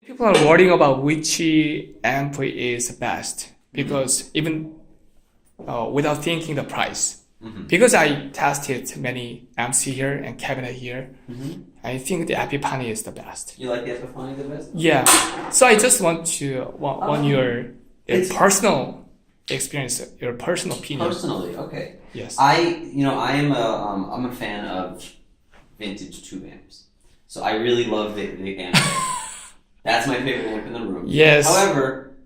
People are worrying about which amp is best because even without thinking the price. Because I tested many amps here and cabinet here, I think the Epiphany is the best. You like the Epiphany the best? Yeah. So I just want your personal experience, your personal opinion. Personally, okay. Yes. I'm a fan of vintage tube amps. So I really love the amp. That's my favorite amp in the room. Yes. However,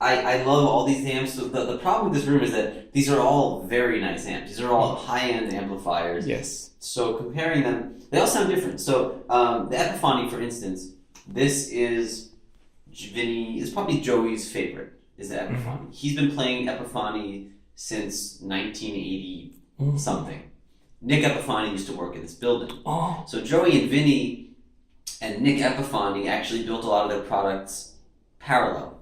I love all these amps. So the problem with this room is that these are all very nice amps. These are all high-end amplifiers. Yes. So comparing them, they all sound different. So the Epiphany, for instance, this is probably Joey's favorite, is the Epiphany. He's been playing Epiphany since 1980 something. Nick Epiphany used to work in this building. Oh. So Joey and Vinny and Nick Epiphany actually built a lot of their products parallel.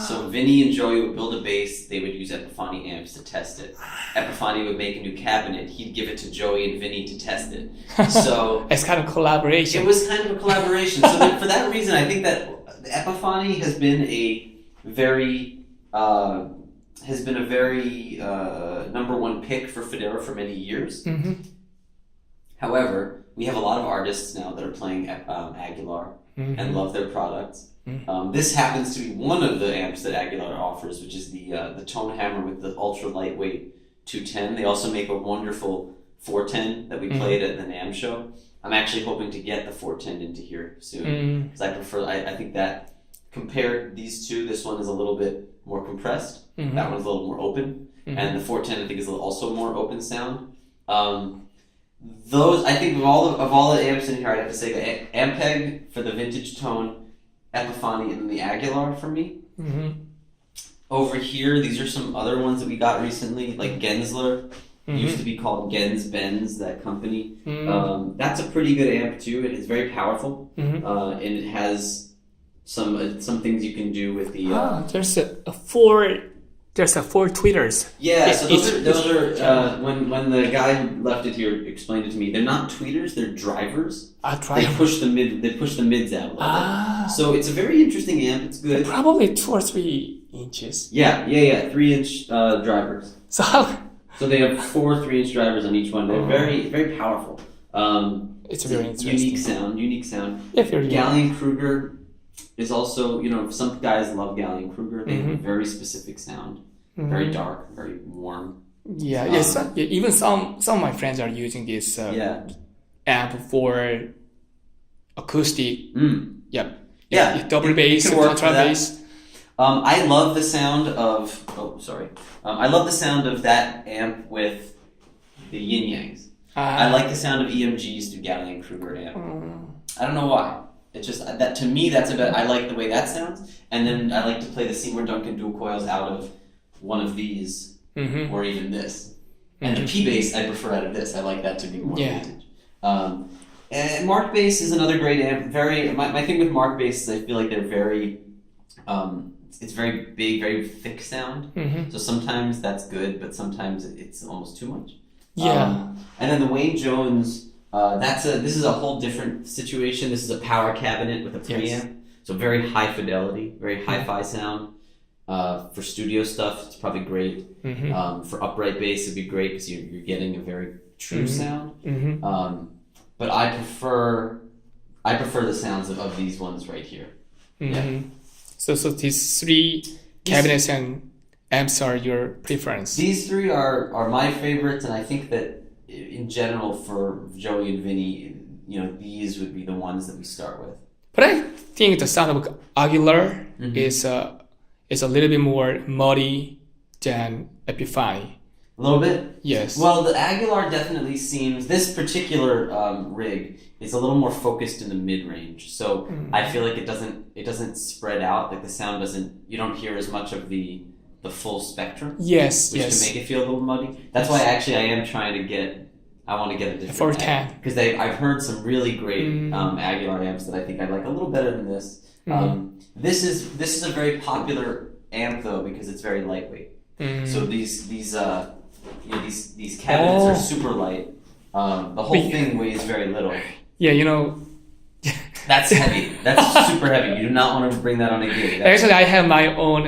So Vinny and Joey would build a bass, they would use Epiphany amps to test it. Epiphany would make a new cabinet, he'd give it to Joey and Vinny to test it. So it's kind of collaboration. It was kind of a collaboration. So for that reason, I think that the Epiphany has been a very number one pick for Fodera for many years. However, we have a lot of artists now that are playing Aguilar and love their products. This happens to be one of the amps that Aguilar offers, which is the tone hammer with the ultra lightweight 210. They also make a wonderful 410 that we played at the NAMM show. I'm actually hoping to get the 410 into here soon because I think that compared these two, this one is a little bit more compressed. That one's a little more open, and the 410 I think is also more open sound. Those I think of all the amps in here, I'd have to say the Ampeg for the vintage tone, Epiphany, and the Aguilar for me. Over here, these are some other ones that we got recently, like Gensler. Used to be called Gens Benz, that company. That's a pretty good amp too, and it's very powerful. And it has some things you can do with the. There's four tweeters. Yeah, so those are when the guy who left it here explained it to me. They're not tweeters; they're drivers. Driver. They push the mids out a little bit. So it's a very interesting amp. It's good. Probably 2 or 3 inches. Yeah. 3-inch drivers. So they have 4 3-inch drivers on each one. They're very, very powerful. It's very interesting. Unique sound. Yeah, very Gallien-Kruger is also, some guys love Gallien-Kruger. They have a very specific sound. Very dark, very warm. Yeah, even some of my friends are using this amp for acoustic. Double bass, contra bass. I love the sound of. I love the sound of that amp with the yin yangs. I like the sound of EMGs through Gallien-Kruger amp. I don't know why. It's just that to me that's I like the way that sounds, and then I like to play the Seymour Duncan dual coils out of one of these or even this. And the P bass I prefer out of this. I like that to be more vintage. And Mark bass is another great amp. My thing with Mark bass is I feel like they're very. It's very big, very thick sound. So sometimes that's good, but sometimes it's almost too much. And then the Wayne Jones, this is a whole different situation. This is a power cabinet with a preamp. So very high fidelity, very hi-fi sound. For studio stuff, it's probably great. For upright bass, it'd be great because you're getting a very true sound. But I prefer the sounds of these ones right here. So these 3 cabinets and amps are your preference? These 3 are my favorites, and I think that in general for Joey and Vinny, these would be the ones that we start with. But I think the sound of Aguilar is a little bit more muddy than Epiphany. A little bit? Yes. Well, the Aguilar definitely seems, this particular rig is a little more focused in the mid-range. So I feel like it doesn't spread out, like the sound you don't hear as much of the full spectrum. Yes, which can make it feel a little muddy. That's why actually I want to get a different amp. Because I've heard some really great Aguilar amps that I think I like a little better than this. This is a very popular amp though because it's very lightweight. So these cabinets are super light. The whole thing weighs very little. Yeah, That's heavy. That's super heavy. You do not want to bring that on a gig. Actually, I have my own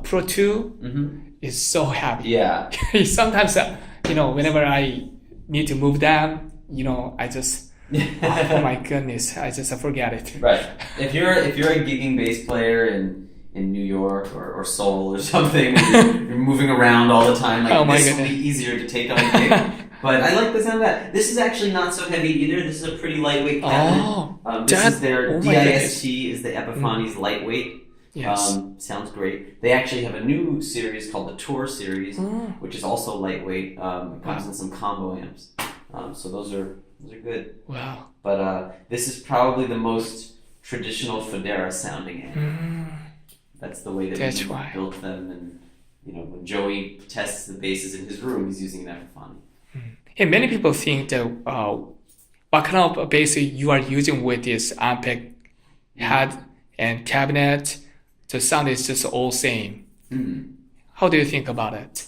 Pro 2. Mm-hmm. It's so heavy. Yeah. Sometimes, whenever I need to move them, I just, oh my goodness, I just forget it. Right. If you're a gigging bass player in New York or Seoul or something, you're moving around all the time, this will be easier to take on a gig. But I like the sound of that. This is actually not so heavy either. This is a pretty lightweight cabinet. This is their DIST, is the Epiphany's lightweight. Yes. Sounds great. They actually have a new series called the Tour series, which is also lightweight. It comes in some combo amps. So those are good. Wow. But this is probably the most traditional Fodera sounding amp. That's the way that we built them. And when Joey tests the basses in his room, he's using an Epiphany. And many people think that what kind of bass you are using with this Ampeg head and cabinet, the sound is just all same. How do you think about it?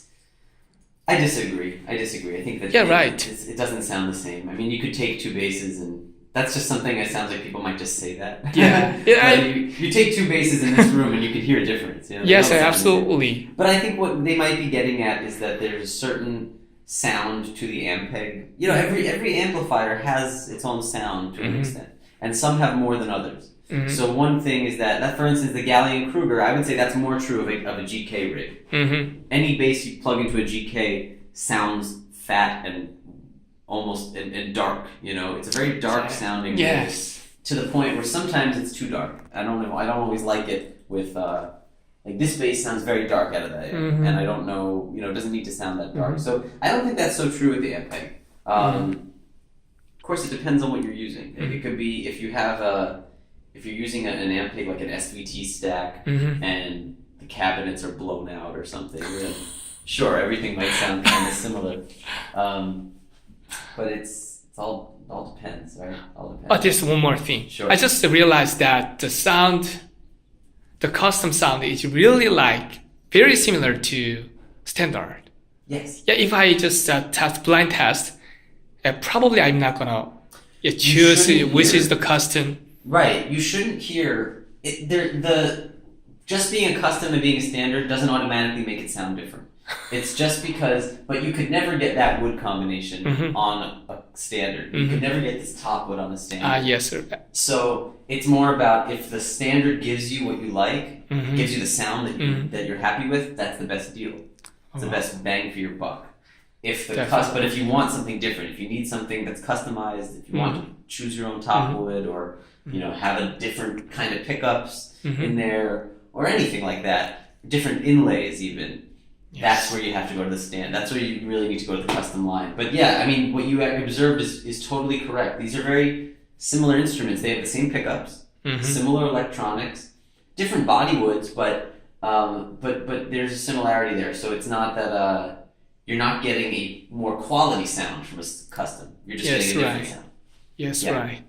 I disagree. I think that it doesn't sound the same. I mean, you could take two basses and that's just something that sounds like people might just say that. Yeah. You take two basses in this room and you can hear a difference. Yes, absolutely. But I think what they might be getting at is that there's a certain sound to the Ampeg. Every amplifier has its own sound to an extent, and some have more than others. So one thing is that for instance, the Gallien-Kruger, I would say that's more true of a GK rig. Any bass you plug into a GK sounds fat and almost and dark. It's a very dark sounding bass, to the point where sometimes it's too dark. I don't know. I don't always like it with this bass sounds very dark out of that, and I don't know. It doesn't need to sound that dark. So I don't think that's so true with the Ampeg. Of course, it depends on what you're using. It could be if you're using an Ampeg like an SVT stack and the cabinets are blown out or something. Then sure, everything might sound kind of similar. But it's all depends, right? All depends. Oh, just one more thing. Sure. I just realized that the custom sound is really very similar to standard. Yes. Yeah, if I just blind test, probably I'm not gonna choose which is the custom. Right. You shouldn't hear it. Just being a custom and being a standard doesn't automatically make it sound different. It's just because, but you could never get that wood combination on a standard. You could never get this top wood on a standard. Yes, sir. So it's more about if the standard gives you what you like, gives you the sound that you're happy with, that's the best deal. It's the best bang for your buck. But if you want something different, if you need something that's customized, if you want to choose your own top wood or have a different kind of pickups in there or anything like that, different inlays even. Yes. That's where you have to go to the stand. That's where you really need to go to the custom line. But yeah, I mean, what you observed is totally correct. These are very similar instruments. They have the same pickups, similar electronics, different body woods, but there's a similarity there. So it's not that you're not getting a more quality sound from a custom. You're just getting a different sound. Yes, right.